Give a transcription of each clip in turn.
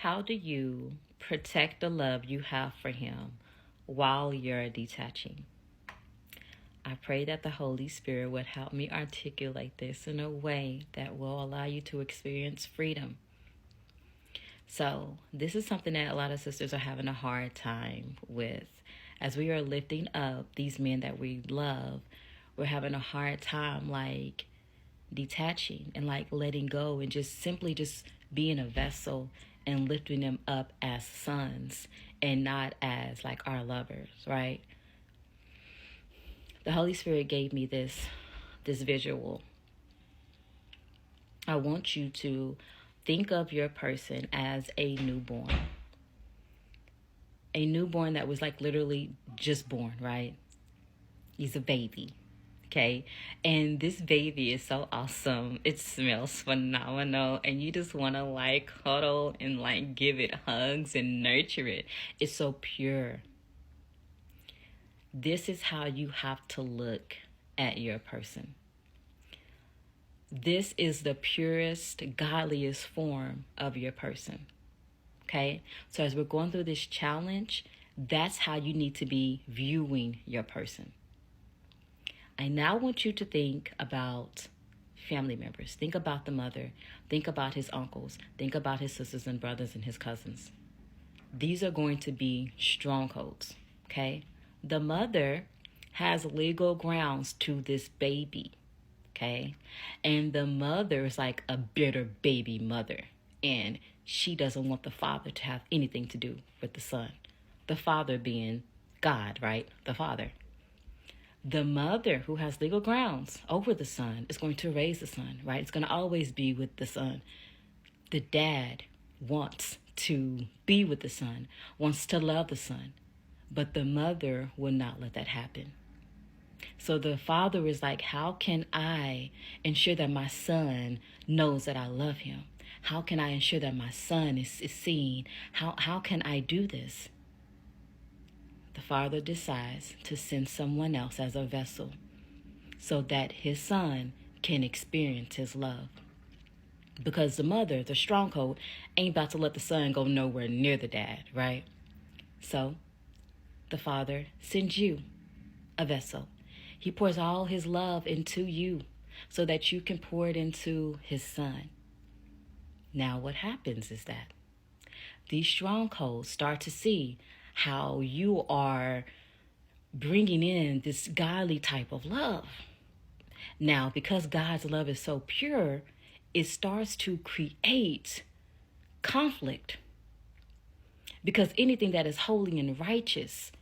How do you protect the love you have for Him while you're detaching? I pray that the Holy Spirit would help me articulate this in a way that will allow you to experience freedom. So, this is something that a lot of sisters are having a hard time with. As we are lifting up these men that we love, we're having a hard time like detaching and like letting go and just simply just being a vessel and lifting them up as sons and not as like our lovers, right? The Holy Spirit gave me this visual. I want you to think of your person as a newborn. A newborn that was like literally just born, right? He's a baby. Okay. And this baby is so awesome. It smells phenomenal. And you just want to like cuddle and like give it hugs and nurture it. It's so pure. This is how you have to look at your person. This is the purest, godliest form of your person. Okay? So as we're going through this challenge, that's how you need to be viewing your person. I now want you to think about family members. Think about the mother. Think about his uncles. Think about his sisters and brothers and his cousins. These are going to be strongholds, okay? The mother has legal grounds to this baby, okay? And the mother is like a bitter baby mother. And she doesn't want the father to have anything to do with the son. The father being God, right? The father. The mother who has legal grounds over the son is going to raise the son, right? It's going to always be with the son. The dad wants to be with the son, wants to love the son, but the mother will not let that happen. So the father is like, how can I ensure that my son knows that I love him? How can I ensure that my son is seen? How can I do this? The father decides to send someone else as a vessel so that his son can experience his love. Because the mother, the stronghold, ain't about to let the son go nowhere near the dad, right? So the father sends you a vessel. He pours all his love into you so that you can pour it into his son. Now what happens is that these strongholds start to see how you are bringing in this godly type of love. Now, because God's love is so pure, it starts to create conflict. Because anything that is holy and righteous,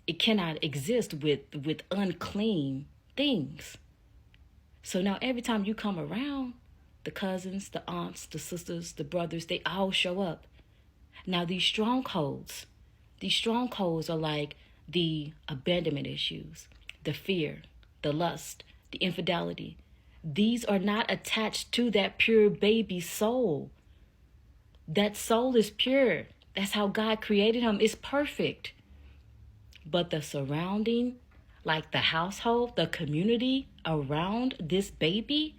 it cannot exist with unclean things. So now every time you come around, the cousins, the aunts, the sisters, the brothers, they all show up. Now these strongholds are like the abandonment issues, the fear, the lust, the infidelity. These are not attached to that pure baby soul. That soul is pure. That's how God created him. It's perfect. But the surrounding, like the household, the community around this baby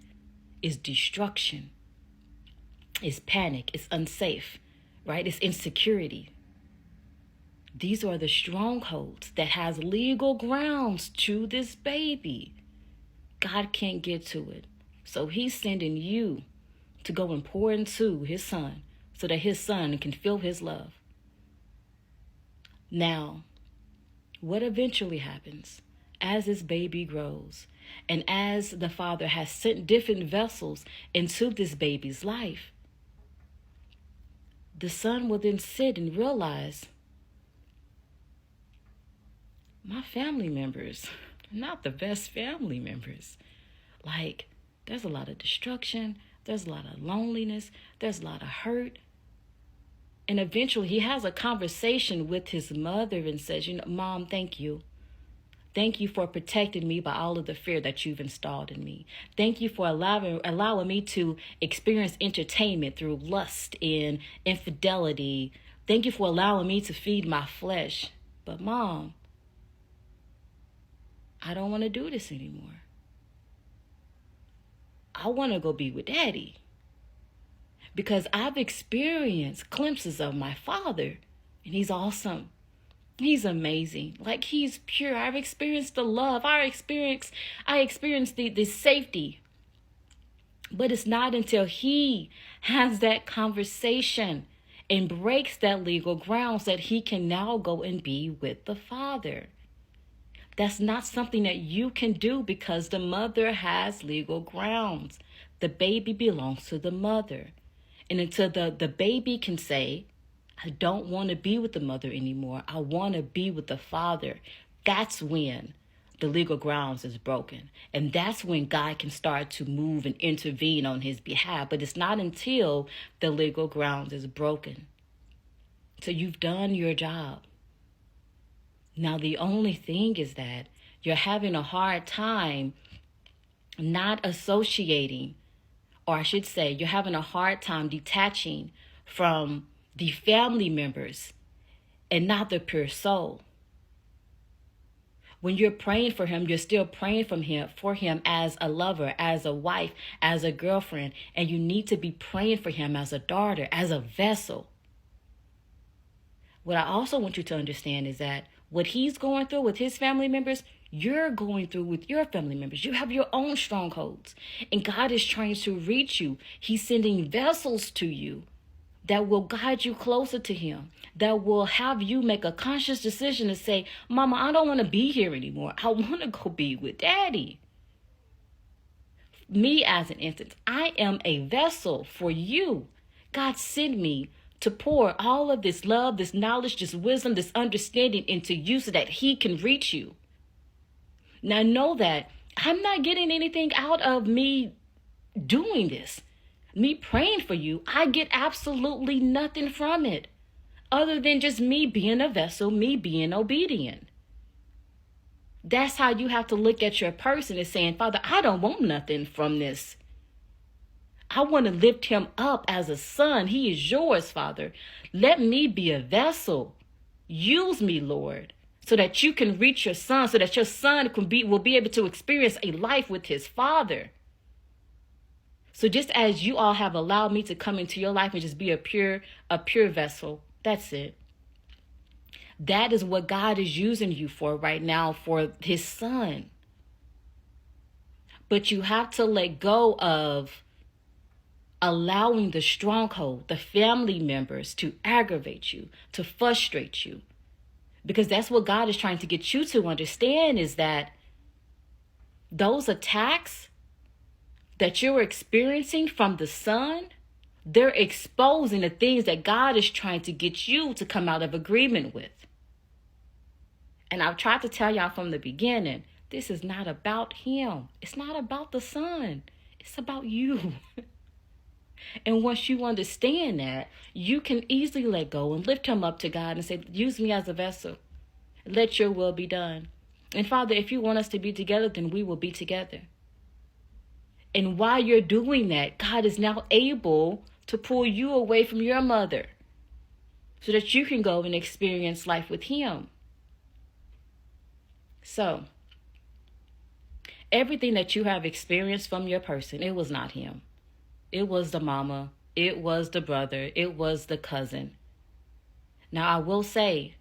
is destruction. It's panic. It's unsafe, right? It's insecurity. These are the strongholds that has legal grounds to this baby. God can't get to it. So he's sending you to go and pour into his son so that his son can feel his love. Now, what eventually happens as this baby grows and as the father has sent different vessels into this baby's life, the son will then sit and realize, my family members are not the best family members. Like, there's a lot of destruction. There's a lot of loneliness. There's a lot of hurt. And eventually he has a conversation with his mother and says, Mom, thank you. Thank you for protecting me by all of the fear that you've installed in me. Thank you for allowing me to experience entertainment through lust and infidelity. Thank you for allowing me to feed my flesh. But Mom, I don't want to do this anymore. I want to go be with Daddy. because I've experienced glimpses of my Father, and He's awesome. He's amazing. Like, He's pure. I've experienced the love. I experienced the safety. But it's not until He has that conversation and breaks that legal grounds that He can now go and be with the Father. That's not something that you can do because the mother has legal grounds. The baby belongs to the mother. And until the baby can say, I don't want to be with the mother anymore, I want to be with the Father, that's when the legal grounds is broken. And that's when God can start to move and intervene on his behalf. But it's not until the legal grounds is broken. So you've done your job. Now, the only thing is that you're having a hard time not associating, or I should say, you're having a hard time detaching from the family members and not the pure soul. When you're praying for him, you're still praying for him as a lover, as a wife, as a girlfriend, and you need to be praying for him as a daughter, as a vessel. What I also want you to understand is that what he's going through with his family members, you're going through with your family members. You have your own strongholds, and God is trying to reach you. He's sending vessels to you that will guide you closer to him, that will have you make a conscious decision to say, Mama, I don't want to be here anymore. I want to go be with Daddy. Me, as an instance, I am a vessel for you. God sent me to pour all of this love, this knowledge, this wisdom, this understanding into you so that he can reach you. Now, know that I'm not getting anything out of me doing this. Me praying for you, I get absolutely nothing from it other than just me being a vessel, me being obedient. That's how you have to look at your person, as saying, Father, I don't want nothing from this. I want to lift him up as a son. He is yours, Father. Let me be a vessel. Use me, Lord, so that you can reach your son, so that your son will be able to experience a life with his Father. So just as you all have allowed me to come into your life and just be a pure vessel, that's it. That is what God is using you for right now, for his son. But you have to let go of allowing the stronghold, the family members, to aggravate you, to frustrate you. Because that's what God is trying to get you to understand, is that those attacks that you're experiencing from the son, they're exposing the things that God is trying to get you to come out of agreement with. And I've tried to tell y'all from the beginning, this is not about him. It's not about the son. It's about you. And once you understand that, you can easily let go and lift him up to God and say, use me as a vessel. Let your will be done. And Father, if you want us to be together, then we will be together. And while you're doing that, God is now able to pull you away from your mother so that you can go and experience life with him. So, everything that you have experienced from your person, it was not him. It was the mama. It was the brother. It was the cousin. Now, I will say,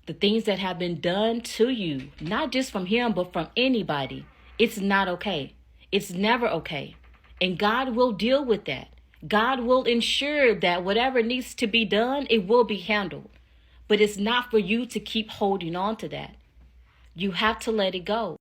the things that have been done to you, not just from him, but from anybody, it's not okay. It's never okay. And God will deal with that. God will ensure that whatever needs to be done, it will be handled. But it's not for you to keep holding on to that. You have to let it go.